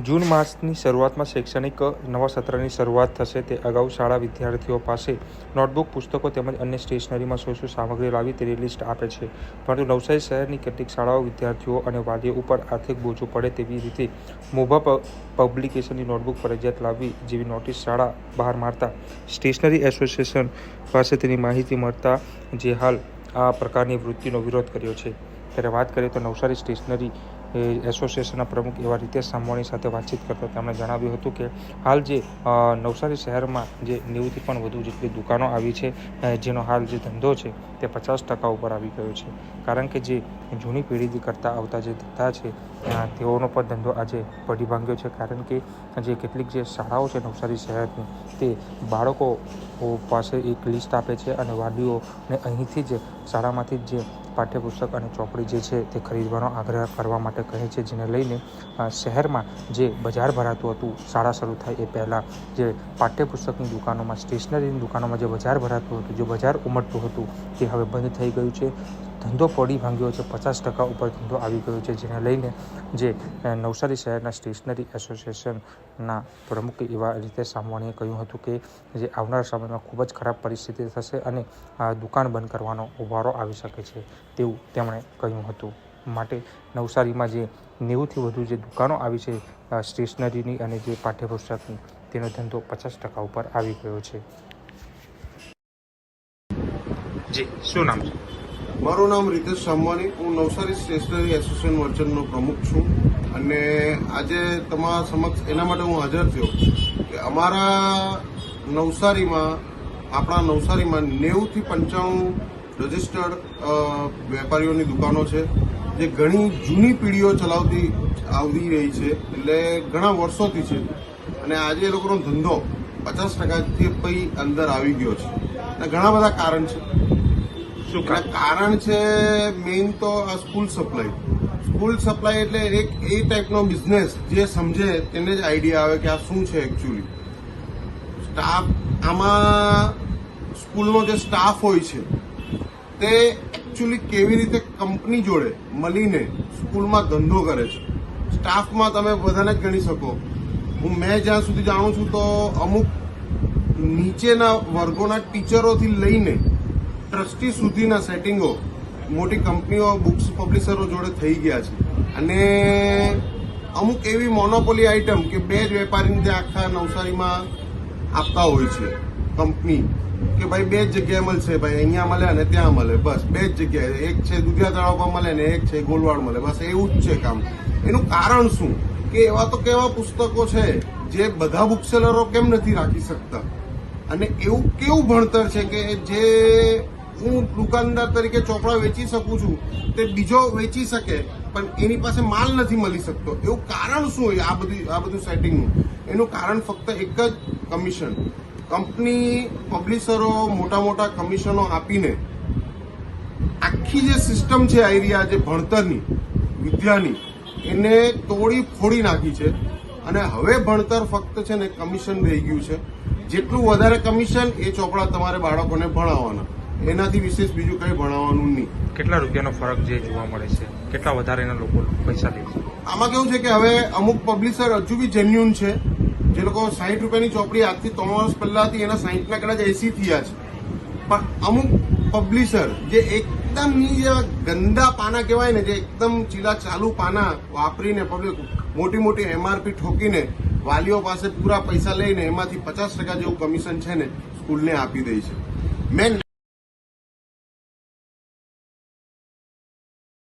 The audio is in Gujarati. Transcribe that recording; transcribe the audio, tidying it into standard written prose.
જૂન માસની શરૂઆતમાં શૈક્ષણિક નવા સત્રની શરૂઆત થશે તે અગાઉ શાળા વિદ્યાર્થીઓ પાસે નોટબુક, પુસ્તકો તેમજ અન્ય સ્ટેશનરીમાં શું સામગ્રી લાવી તેની લિસ્ટ આપે છે. પરંતુ નવસારી શહેરની કેટલીક શાળાઓ વિદ્યાર્થીઓ અને વાલીઓ ઉપર આર્થિક બોજો પડે તેવી રીતે મોભા પબ્લિકેશનની નોટબુક ફરજિયાત લાવવી જેવી નોટિસ શાળા બહાર મારતા સ્ટેશનરી એસોસિએશન પાસે તેની માહિતી મળતા જે હાલ આ પ્રકારની વૃત્તિનો વિરોધ કર્યો છે. ત્યારે વાત કરીએ તો નવસારી સ્ટેશનરી એસોસિએશનના પ્રમુખ એવા રીતેશ સામવાણી સાથે વાતચીત કરતા તેમણે જણાવ્યું હતું કે હાલ જે નવસારી શહેરમાં જે 90થી પણ વધુ જેટલી દુકાનો આવી છે, જેનો હાલ જે ધંધો છે તે 50% ઉપર આવી ગયો છે. કારણ કે જે જૂની પેઢી કરતાં આવતા જે ધંધા છે તેઓનો પણ ધંધો આજે પડી ભાંગ્યો છે. કારણ કે જે કેટલીક જે શાળાઓ છે નવસારી શહેરની તે બાળકો પાસે એક લિસ્ટ આપે છે અને વાલીઓને અહીંથી જ શાળામાંથી જ જે પાઠ્યપુસ્તક અને ચોપડી જે છે તે ખરીદવાનો આગ્રહ કરવા માટે કહે છે. જેને લઈને શહેરમાં જે બજાર ભરાતું હતું શાળા શરૂ થાય એ પહેલાં, જે પાઠ્યપુસ્તકની દુકાનોમાં, સ્ટેશનરીની દુકાનોમાં જે બજાર ભરાતું હતું, જે બજાર ઉમટતું હતું તે હવે બંધ થઈ ગયું છે. ધંધો પડી ભાંગ્યો છે, 50% ઉપર ધંધો આવી ગયો છે. જેને લઈને જે નવસારી શહેરના સ્ટેશનરી એસોસિએશનના પ્રમુખ એવા રીતેશ સામવાણીએ કહ્યું હતું કે જે આવનાર સમયમાં ખૂબ જ ખરાબ પરિસ્થિતિ થશે અને દુકાન બંધ કરવાનો વારો આવી શકે છે તેવું તેમણે કહ્યું હતું. માટે નવસારીમાં જે 90થી વધુ જે દુકાનો આવી છે સ્ટેશનરીની અને જે પાઠ્યપુસ્તકની, તેનો ધંધો 50% ઉપર આવી ગયો છે. જી, શું નામ છે? મારું નામ રીતેશ સામવાણી. હું નવસારી સ્ટેશનરી એસોસિએશન મર્ચન્ટનો પ્રમુખ છું અને આજે તમારા સમક્ષ એના માટે હું હાજર થયો કે અમારા નવસારીમાં 90થી 95 રજિસ્ટર્ડ વેપારીઓની દુકાનો છે, જે ઘણી જૂની પેઢીઓ ચલાવતી આવી રહી છે, એટલે ઘણા વર્ષોથી છે. અને આજે એ લોકોનો ધંધો 50%થી પછી અંદર આવી ગયો છે. અને ઘણા બધા કારણ છે. કારણ છે મેઇન તો આ સ્કૂલ સપ્લાય એટલે એક એ ટાઈપનો બિઝનેસ જે સમજે તેને જ આઈડિયા આવે કે આ શું છે એકચ્યુઅલી. સ્ટાફ આમાં સ્કૂલનો જે સ્ટાફ હોય છે તે એકચ્યુઅલી કેવી રીતે કંપની જોડે મળીને સ્કૂલમાં ધંધો કરે છે. સ્ટાફમાં તમે બધાને જ ગણી શકો. મેં જ્યાં સુધી જાણું છું તો અમુક નીચેના વર્ગોના ટીચરોથી લઈને ટ્રસ્ટી સુધીના સેટિંગો મોટી કંપનીઓ, બુક્સ પબ્લિશરો જોડે થઈ ગયા છે. અને અમુક એવી મોનોપોલી આઇટમ કે બે જ વેપારીને જે આખા નવસારીમાં આપતા હોય છે કંપની, કે ભાઈ બે જ જગ્યાએ મળશે, ભાઈ અહીંયા મળે અને ત્યાં મળે, બસ બે જ જગ્યાએ. એક છે દુધિયા તળાવ પર મળે ને એક છે ગોલવાડ મળે, બસ એવું જ છે કામ. એનું કારણ શું કે એવા તો કેવા પુસ્તકો છે જે બધા બુકસેલરો કેમ નથી રાખી શકતા? અને એવું કેવું ભણતર છે કે જે હું દુકાનદાર તરીકે ચોપડા વેચી શકું છું તે બીજો વેચી શકે પણ એની પાસે માલ નથી મળી શકતો? એવું કારણ શું હોય આ બધું સેટિંગનું? એનું કારણ ફક્ત એક જ, કમિશન. કંપની, પબ્લિશરો મોટા કમિશનો આપીને આખી જે સિસ્ટમ છે આઈરિયા જે ભણતરની, વિદ્યાની, એને તોડી ફોડી નાખી છે. અને હવે ભણતર ફક્ત છે ને કમિશન રહી ગયું છે. જેટલું વધારે કમિશન એ ચોપડા તમારે બાળકોને ભણાવવાના, એનાથી વિશેષ બીજું કંઈ ભણાવવાનું નહીં. કેટલા રૂપિયાનો ફરક જે જોવા મળે છે? કેટલા વધારે એના લોકો પૈસા લે છે? આમાં કેવું છે કે હવે અમુક પબ્લિશર હજુ બી જેન્યુન છે, જે લોકો 60 રૂપિયાની ચોપડી આજથી 3 વર્ષ પહેલા હતી એના 60ના કદાચ 80 થયા છે. પણ અમુક પબ્લિશર જે એકદમ ગંદા પાના કહેવાય ને, જે એકદમ ચીલા ચાલુ પાના વાપરીને પબ્લિક મોટી MRP ઠોકીને વાલીઓ પાસે પૂરા પૈસા લઈને એમાંથી 50% જેવું કમિશન છે ને સ્કૂલને આપી દે છે. મેં